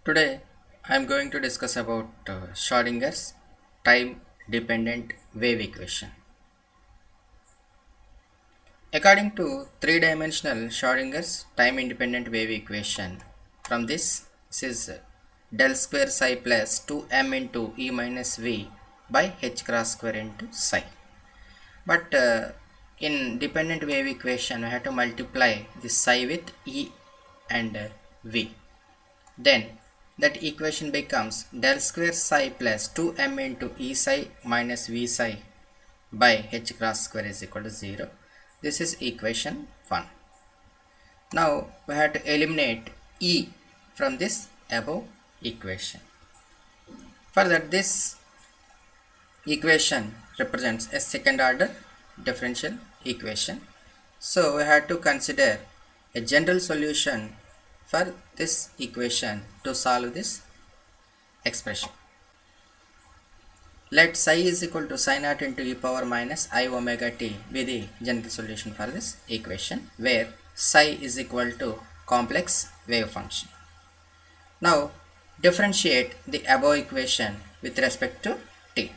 Today I am going to discuss about Schrodinger's time dependent wave equation. According to three-dimensional Schrodinger's time independent wave equation, from this is del square psi plus 2m into e minus v by h cross square into psi. But in dependent wave equation, we have to multiply this psi with e and v. Then that equation becomes del square psi plus 2m into e psi minus v psi by h cross square is equal to 0. This is equation 1. Now we have to eliminate e from this above equation. For that, this equation represents a second order differential equation. So we have to consider a general solution for this equation to solve this expression. Let psi is equal to psi naught into e power minus I omega t be the general solution for this equation, where psi is equal to complex wave function. Now differentiate the above equation with respect to t.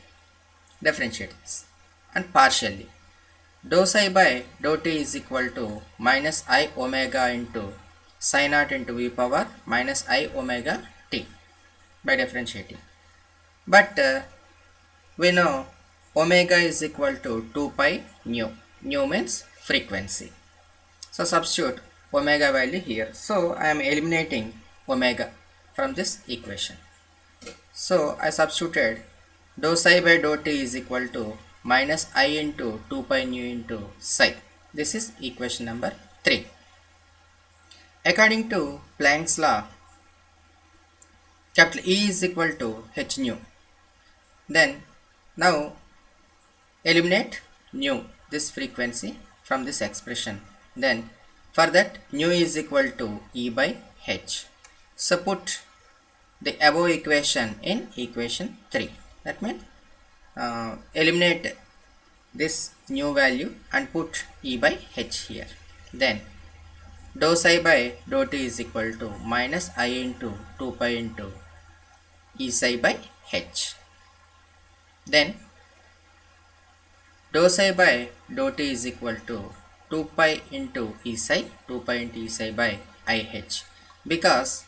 Differentiate this and partially. Dou psi by dou t is equal to minus I omega into psi naught into e power minus I omega t by differentiating. But we know omega is equal to 2 pi nu. Nu means frequency. So substitute omega value here. So I am eliminating omega from this equation. So I substituted dou psi by dou t is equal to minus I into 2 pi nu into psi. This is equation number 3. According to Planck's law, capital E is equal to h nu. Then now eliminate nu, this frequency, from this expression. Then for that, nu is equal to E by h. So put the above equation in equation 3. That means eliminate this nu value and put E by h here. Then dou psi by dou t is equal to minus I into 2 pi into E psi by h. Then dou psi by dou t is equal to 2 pi into E psi, 2 pi into E psi by IH. Because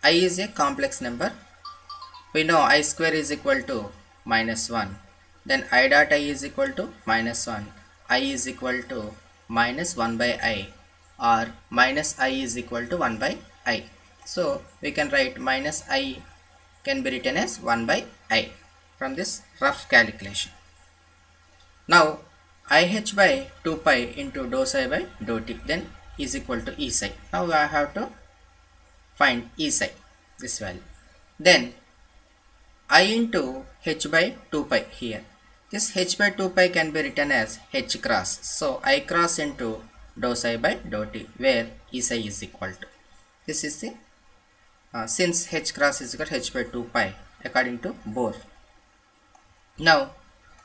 I is a complex number, we know I square is equal to minus 1. Then I dot I is equal to minus 1. I is equal to minus 1 by I, or minus I is equal to 1 by I. So we can write minus I can be written as 1 by I from this rough calculation. Now IH by 2 pi into dou psi by dou t then is equal to E psi. Now I have to find E psi, this value. Then I into h by 2 pi here. This h by 2 pi can be written as h cross. So I cross into dou psi by dou t, where E psi is equal to. This is the since h cross is equal to h by 2 pi according to Bohr. Now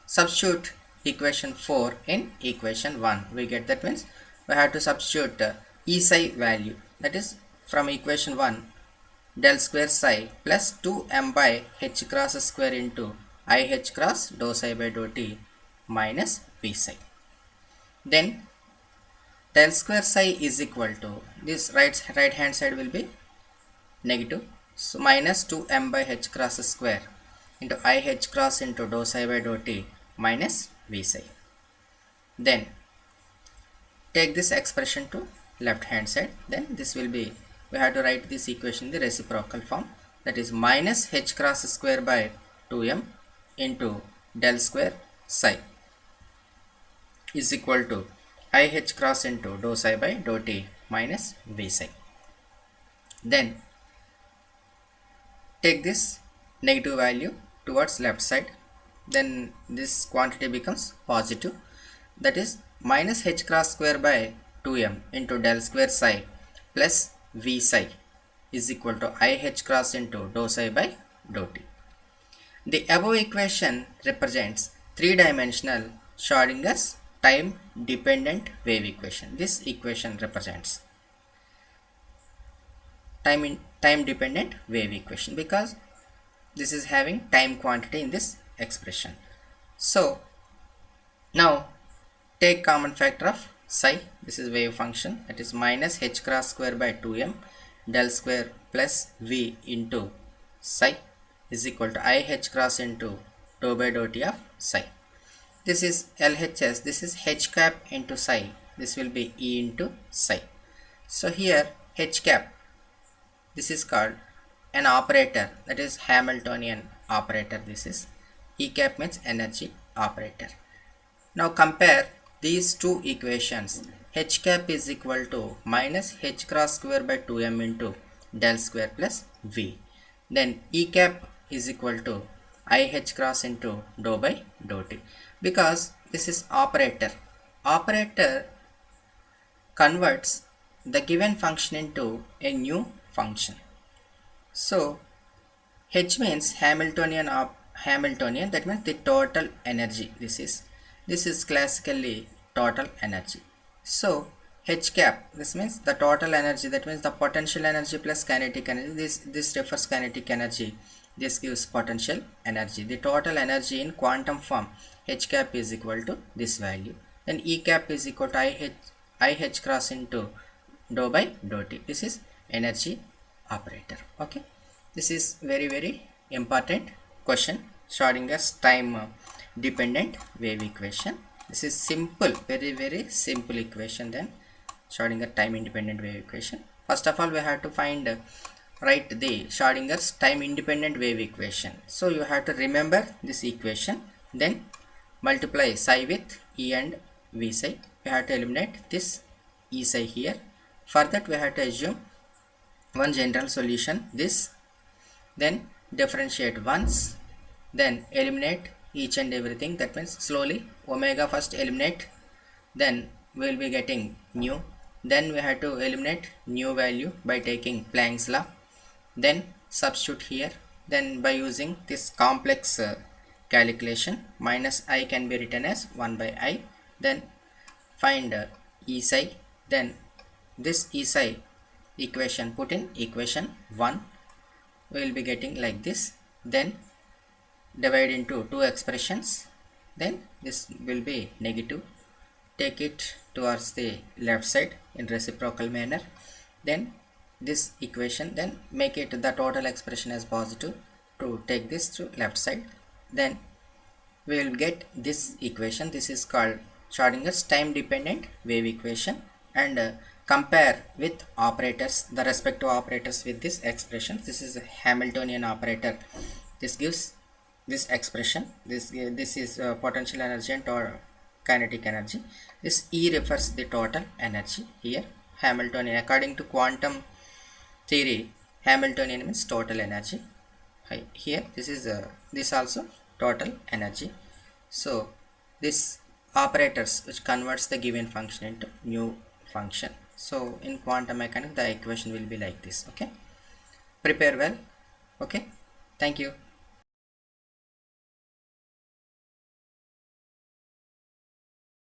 substitute equation 4 in equation 1. We get that means we have to substitute E psi value, that is from equation 1 del square psi plus 2m by h cross square into IH cross dou psi by dou t minus v psi. Then del square psi is equal to, this right hand side will be negative, so minus 2m by h cross square into IH cross into dou psi by dou t minus v psi. Then take this expression to left hand side. Then this will be, we have to write this equation in the reciprocal form, that is minus h cross square by 2m into del square psi is equal to IH cross into dou psi by dou t minus v psi. Then take this negative value towards left side. Then this quantity becomes positive, that is minus h cross square by 2m into del square psi plus v psi is equal to IH cross into dou psi by dou t. The above equation represents three-dimensional Schrodinger's time dependent wave equation. This equation represents. time dependent wave equation, because this is having time quantity in this expression. So now take common factor of psi. This is wave function, that is minus h cross square by 2m del square plus v into psi is equal to I h cross into dou by dou t of psi. This is LHS, this is h cap into psi, this will be E into psi. So here h cap, this is called an operator, that is Hamiltonian operator. This is E cap means energy operator. Now compare these two equations. H cap is equal to minus h cross square by 2m into del square plus v. Then E cap is equal to I h cross into dou by dou t. Because this is operator. Operator converts the given function into a new function. So H means Hamiltonian, that means the total energy. This is classically total energy. So H cap, this means the total energy, that means the potential energy plus kinetic energy. This refers kinetic energy, this gives potential energy. The total energy in quantum form, H cap is equal to this value. Then E cap is equal to I h cross into dou by dou t. This is energy operator. Okay, this is very important question. Schrodinger's time dependent wave equation. This is simple, very simple equation. Then Schrodinger time independent wave equation. First of all, we have to write the Schrodinger's time independent wave equation. So you have to remember this equation, then multiply psi with E and V psi. We have to eliminate this E psi here. For that we have to assume one general solution, this, then differentiate once, then eliminate each and everything. That means slowly omega first eliminate, then we will be getting nu, then we have to eliminate nu value by taking Planck's law, then substitute here, then by using this complex calculation, minus I can be written as 1 by I, then find E psi, then this E psi equation put in equation 1, we will be getting like this, then divide into two expressions, then this will be negative, take it towards the left side in reciprocal manner, then this equation, then make it the total expression as positive to take this to left side, then we will get this equation. This is called Schrodinger's time dependent wave equation, and compare with operators, the respective operators with this expression. This is a Hamiltonian operator, this gives this expression, this is potential energy and kinetic energy. This E refers the total energy. Here Hamiltonian, according to quantum theory, Hamiltonian means total energy. Here this is this also total energy. So this operators which converts the given function into new function. So in quantum mechanics the equation will be like this. Okay, prepare well. Okay, thank you.